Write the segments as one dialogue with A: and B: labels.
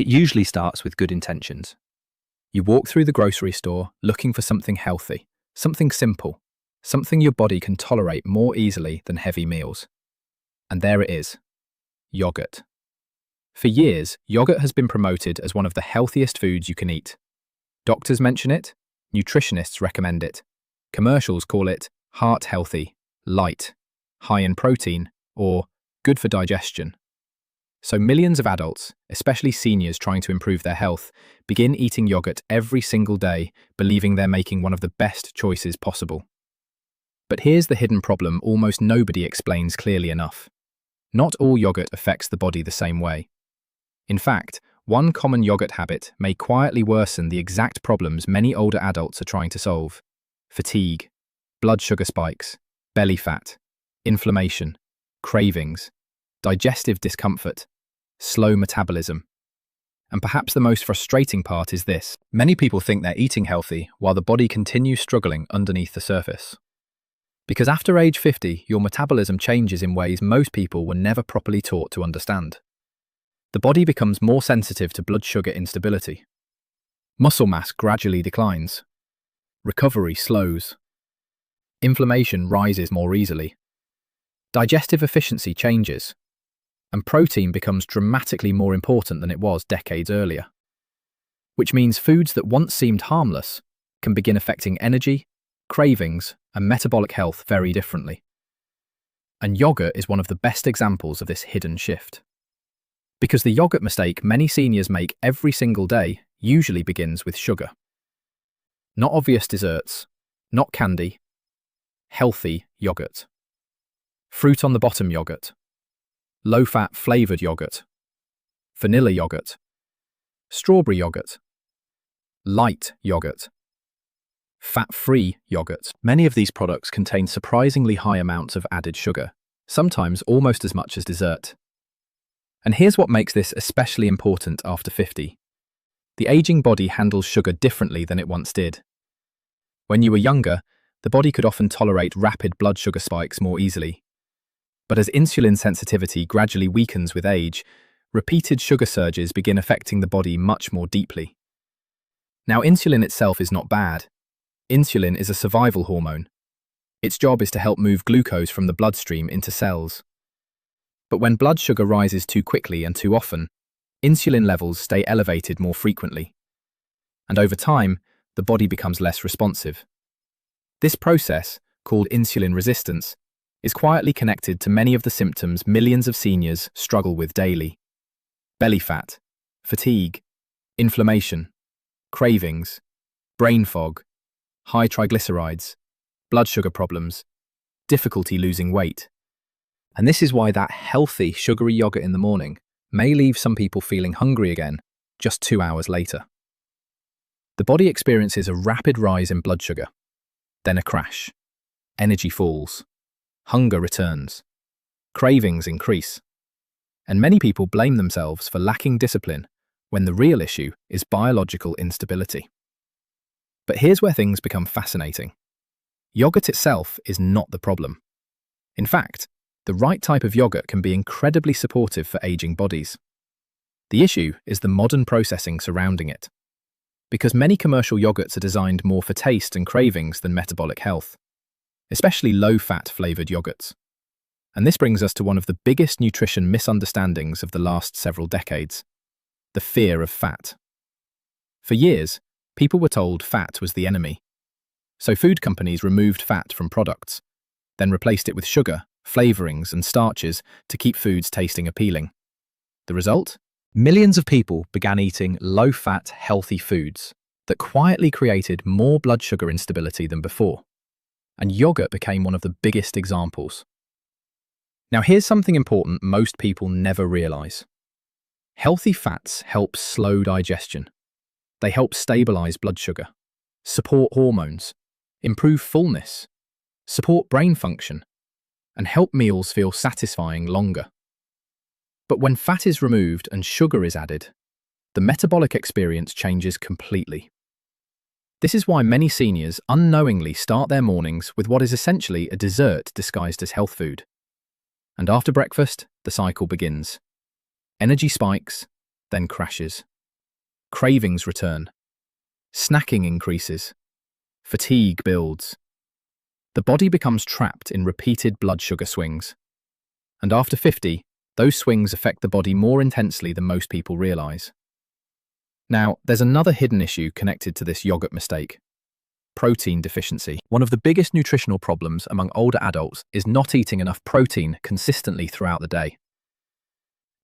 A: It usually starts with good intentions. You walk through the grocery store looking for something healthy, something simple, something your body can tolerate more easily than heavy meals. And there it is, yogurt. For years, yogurt has been promoted as one of the healthiest foods you can eat. Doctors mention it, nutritionists recommend it, commercials call it heart healthy, light, high in protein, or good for digestion. So millions of adults, especially seniors trying to improve their health, begin eating yogurt every single day, believing they're making one of the best choices possible. But here's the hidden problem almost nobody explains clearly enough. Not all yogurt affects the body the same way. In fact, one common yogurt habit may quietly worsen the exact problems many older adults are trying to solve: fatigue, blood sugar spikes, belly fat, inflammation, cravings, digestive discomfort, slow metabolism. And perhaps the most frustrating part is this: many people think they're eating healthy while the body continues struggling underneath the surface. Because after age 50, your metabolism changes in ways most people were never properly taught to understand. The body becomes more sensitive to blood sugar instability. Muscle mass gradually declines. Recovery slows. Inflammation rises more easily. Digestive efficiency changes. And protein becomes dramatically more important than it was decades earlier. Which means foods that once seemed harmless can begin affecting energy, cravings, and metabolic health very differently. And yogurt is one of the best examples of this hidden shift. Because the yogurt mistake many seniors make every single day usually begins with sugar. Not obvious desserts, not candy, healthy yogurt. Fruit on the bottom yogurt. Low-fat flavoured yogurt. Vanilla yogurt. Strawberry yogurt. Light yogurt. Fat-free yogurt. Many of these products contain surprisingly high amounts of added sugar, sometimes almost as much as dessert. And here's what makes this especially important after 50. The aging body handles sugar differently than it once did. When you were younger, the body could often tolerate rapid blood sugar spikes more easily. But as insulin sensitivity gradually weakens with age, repeated sugar surges begin affecting the body much more deeply. Now, insulin itself is not bad. Insulin is a survival hormone. Its job is to help move glucose from the bloodstream into cells. But when blood sugar rises too quickly and too often, insulin levels stay elevated more frequently. And over time, the body becomes less responsive. This process, called insulin resistance, is quietly connected to many of the symptoms millions of seniors struggle with daily: belly fat, fatigue, inflammation, cravings, brain fog, high triglycerides, blood sugar problems, difficulty losing weight. And this is why that healthy, sugary yogurt in the morning may leave some people feeling hungry again just 2 hours later. The body experiences a rapid rise in blood sugar, then a crash. Energy falls. Hunger returns. Cravings increase. And many people blame themselves for lacking discipline when the real issue is biological instability. But here's where things become fascinating. Yogurt itself is not the problem. In fact, the right type of yogurt can be incredibly supportive for aging bodies. The issue is the modern processing surrounding it. Because many commercial yogurts are designed more for taste and cravings than metabolic health, especially low-fat flavoured yogurts. And this brings us to one of the biggest nutrition misunderstandings of the last several decades: the fear of fat. For years, people were told fat was the enemy. So food companies removed fat from products, then replaced it with sugar, flavourings, and starches to keep foods tasting appealing. The result? Millions of people began eating low-fat, healthy foods that quietly created more blood sugar instability than before. And yogurt became one of the biggest examples. Now here's something important most people never realise. Healthy fats help slow digestion. They help stabilise blood sugar, support hormones, improve fullness, support brain function, and help meals feel satisfying longer. But when fat is removed and sugar is added, the metabolic experience changes completely. This is why many seniors unknowingly start their mornings with what is essentially a dessert disguised as health food. And after breakfast, the cycle begins. Energy spikes, then crashes. Cravings return. Snacking increases. Fatigue builds. The body becomes trapped in repeated blood sugar swings. And after 50, those swings affect the body more intensely than most people realize. Now, there's another hidden issue connected to this yogurt mistake: protein deficiency. One of the biggest nutritional problems among older adults is not eating enough protein consistently throughout the day.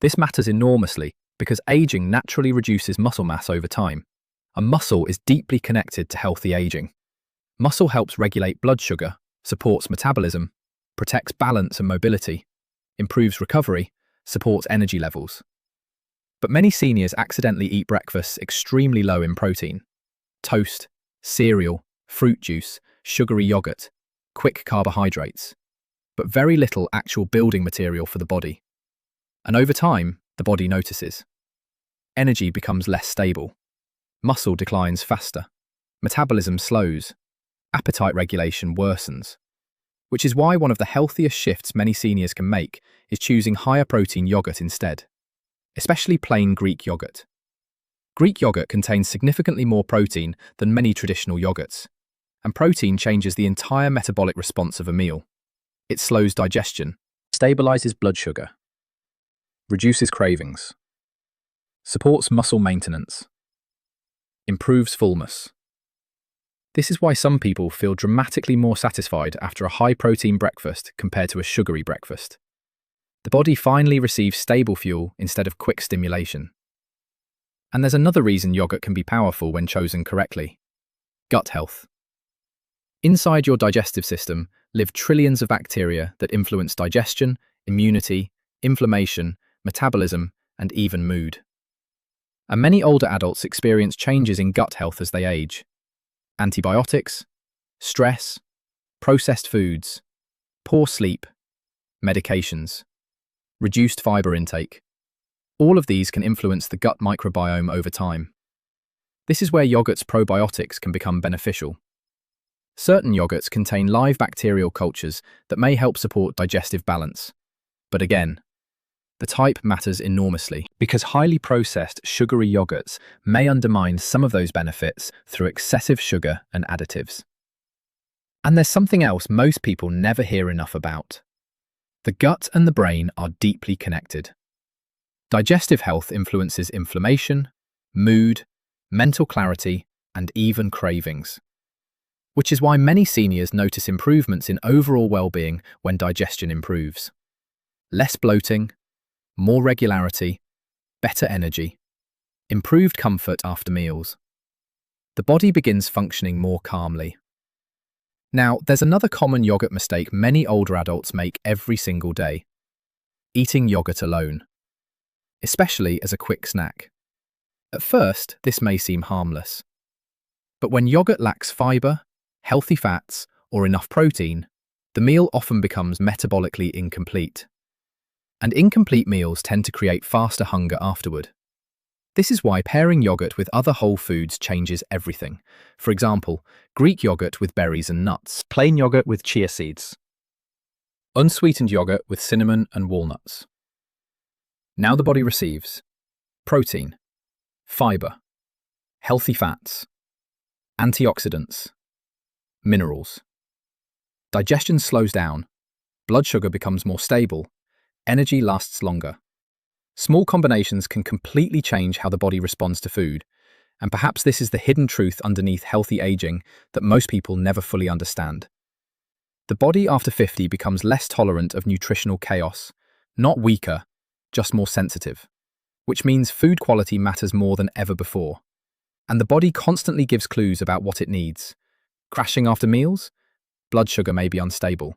A: This matters enormously because aging naturally reduces muscle mass over time, and muscle is deeply connected to healthy aging. Muscle helps regulate blood sugar, supports metabolism, protects balance and mobility, improves recovery, supports energy levels. But many seniors accidentally eat breakfasts extremely low in protein: toast, cereal, fruit juice, sugary yogurt, quick carbohydrates, but very little actual building material for the body. And over time, the body notices. Energy becomes less stable. Muscle declines faster. Metabolism slows. Appetite regulation worsens. Which is why one of the healthiest shifts many seniors can make is choosing higher protein yogurt instead, especially plain Greek yogurt. Greek yogurt contains significantly more protein than many traditional yogurts, and protein changes the entire metabolic response of a meal. It slows digestion, stabilizes blood sugar, reduces cravings, supports muscle maintenance, improves fullness. This is why some people feel dramatically more satisfied after a high-protein breakfast compared to a sugary breakfast. The body finally receives stable fuel instead of quick stimulation. And there's another reason yogurt can be powerful when chosen correctly: gut health. Inside your digestive system live trillions of bacteria that influence digestion, immunity, inflammation, metabolism, and even mood. And many older adults experience changes in gut health as they age. Antibiotics, stress, processed foods, poor sleep, medications, reduced fiber intake. All of these can influence the gut microbiome over time. This is where yogurt's probiotics can become beneficial. Certain yogurts contain live bacterial cultures that may help support digestive balance. But again, the type matters enormously, because highly processed sugary yogurts may undermine some of those benefits through excessive sugar and additives. And there's something else most people never hear enough about. The gut and the brain are deeply connected. Digestive health influences inflammation, mood, mental clarity, and even cravings. Which is why many seniors notice improvements in overall well-being when digestion improves. Less bloating, more regularity, better energy, improved comfort after meals. The body begins functioning more calmly. Now, there's another common yogurt mistake many older adults make every single day: eating yogurt alone, especially as a quick snack. At first, this may seem harmless. But when yogurt lacks fiber, healthy fats, or enough protein, the meal often becomes metabolically incomplete. And incomplete meals tend to create faster hunger afterward. This is why pairing yogurt with other whole foods changes everything. For example, Greek yogurt with berries and nuts, plain yogurt with chia seeds, unsweetened yogurt with cinnamon and walnuts. Now the body receives protein, fiber, healthy fats, antioxidants, minerals. Digestion slows down, blood sugar becomes more stable, energy lasts longer. Small combinations can completely change how the body responds to food, and perhaps this is the hidden truth underneath healthy aging that most people never fully understand. The body after 50 becomes less tolerant of nutritional chaos, not weaker, just more sensitive, which means food quality matters more than ever before. And the body constantly gives clues about what it needs. Crashing after meals? Blood sugar may be unstable.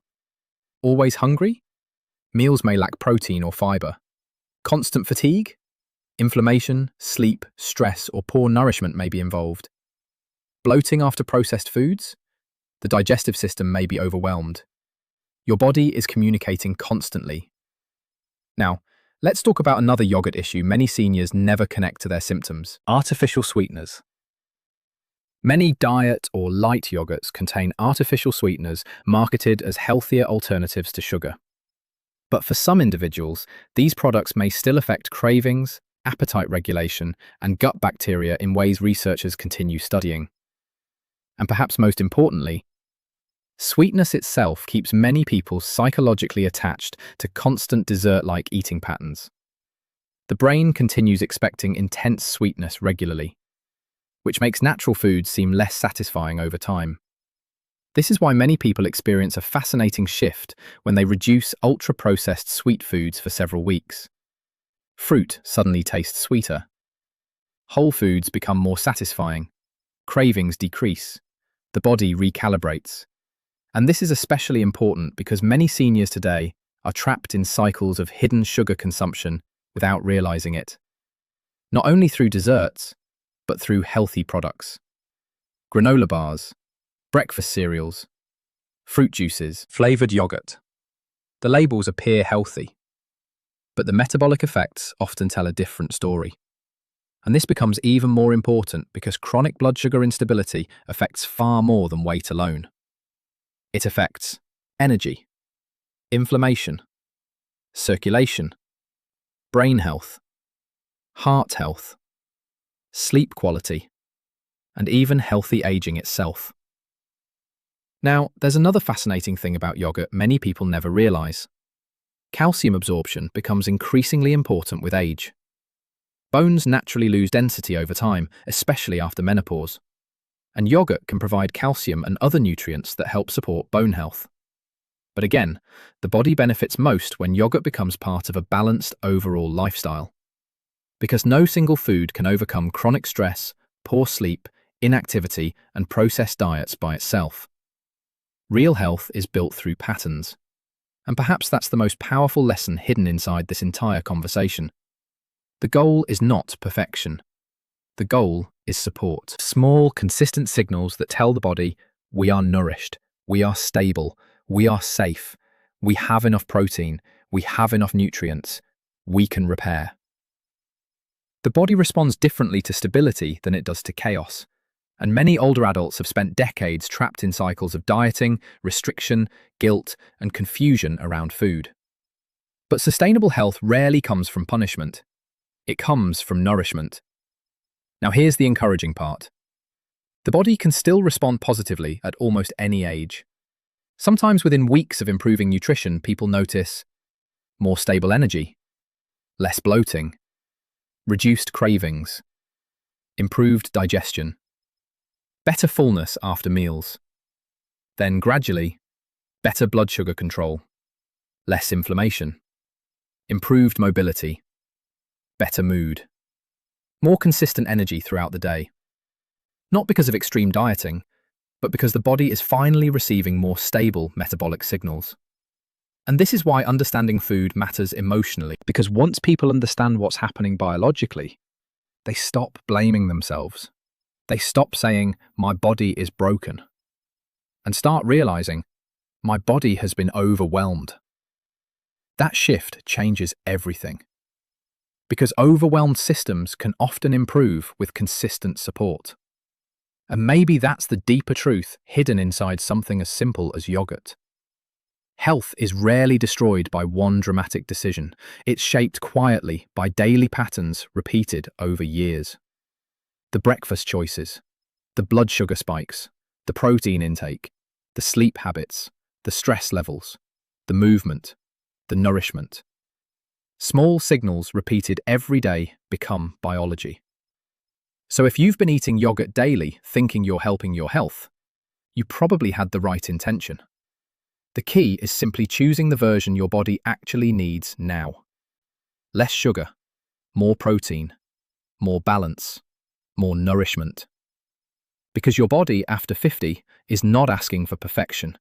A: Always hungry? Meals may lack protein or fiber. Constant fatigue? Inflammation, sleep, stress, or poor nourishment may be involved. Bloating after processed foods? The digestive system may be overwhelmed. Your body is communicating constantly. Now, let's talk about another yogurt issue many seniors never connect to their symptoms: artificial sweeteners. Many diet or light yogurts contain artificial sweeteners marketed as healthier alternatives to sugar. But for some individuals, these products may still affect cravings, appetite regulation, and gut bacteria in ways researchers continue studying. And perhaps most importantly, sweetness itself keeps many people psychologically attached to constant dessert-like eating patterns. The brain continues expecting intense sweetness regularly, which makes natural foods seem less satisfying over time. This is why many people experience a fascinating shift when they reduce ultra-processed sweet foods for several weeks. Fruit suddenly tastes sweeter. Whole foods become more satisfying. Cravings decrease. The body recalibrates. And this is especially important because many seniors today are trapped in cycles of hidden sugar consumption without realizing it. Not only through desserts, but through healthy products. Granola bars, breakfast cereals, fruit juices, flavored yogurt. The labels appear healthy, but the metabolic effects often tell a different story. And this becomes even more important because chronic blood sugar instability affects far more than weight alone. It affects energy, inflammation, circulation, brain health, heart health, sleep quality, and even healthy aging itself. Now, there's another fascinating thing about yogurt many people never realize. Calcium absorption becomes increasingly important with age. Bones naturally lose density over time, especially after menopause. And yogurt can provide calcium and other nutrients that help support bone health. But again, the body benefits most when yogurt becomes part of a balanced overall lifestyle. Because no single food can overcome chronic stress, poor sleep, inactivity, and processed diets by itself. Real health is built through patterns. And perhaps that's the most powerful lesson hidden inside this entire conversation. The goal is not perfection. The goal is support. Small, consistent signals that tell the body, we are nourished, we are stable, we are safe, we have enough protein, we have enough nutrients, we can repair. The body responds differently to stability than it does to chaos. And many older adults have spent decades trapped in cycles of dieting, restriction, guilt, and confusion around food. But sustainable health rarely comes from punishment. It comes from nourishment. Now here's the encouraging part. The body can still respond positively at almost any age. Sometimes within weeks of improving nutrition, people notice more stable energy, less bloating, reduced cravings, improved digestion, better fullness after meals. Then gradually, better blood sugar control, less inflammation, improved mobility, better mood, more consistent energy throughout the day. Not because of extreme dieting, but because the body is finally receiving more stable metabolic signals. And this is why understanding food matters emotionally, because once people understand what's happening biologically, they stop blaming themselves. They stop saying, my body is broken, and start realizing, my body has been overwhelmed. That shift changes everything. Because overwhelmed systems can often improve with consistent support. And maybe that's the deeper truth hidden inside something as simple as yogurt. Health is rarely destroyed by one dramatic decision. It's shaped quietly by daily patterns repeated over years. The breakfast choices, the blood sugar spikes, the protein intake, the sleep habits, the stress levels, the movement, the nourishment. Small signals repeated every day become biology. So if you've been eating yogurt daily thinking you're helping your health, you probably had the right intention. The key is simply choosing the version your body actually needs now. Less sugar, more protein, more balance, more nourishment. Because your body after 50 is not asking for perfection.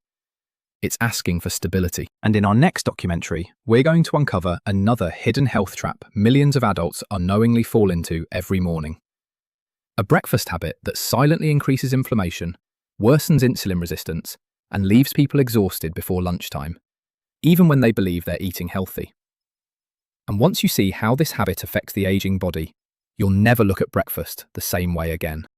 A: It's asking for stability. And in our next documentary, we're going to uncover another hidden health trap millions of adults unknowingly fall into every morning. A breakfast habit that silently increases inflammation, worsens insulin resistance, and leaves people exhausted before lunchtime, even when they believe they're eating healthy. And once you see how this habit affects the aging body, you'll never look at breakfast the same way again.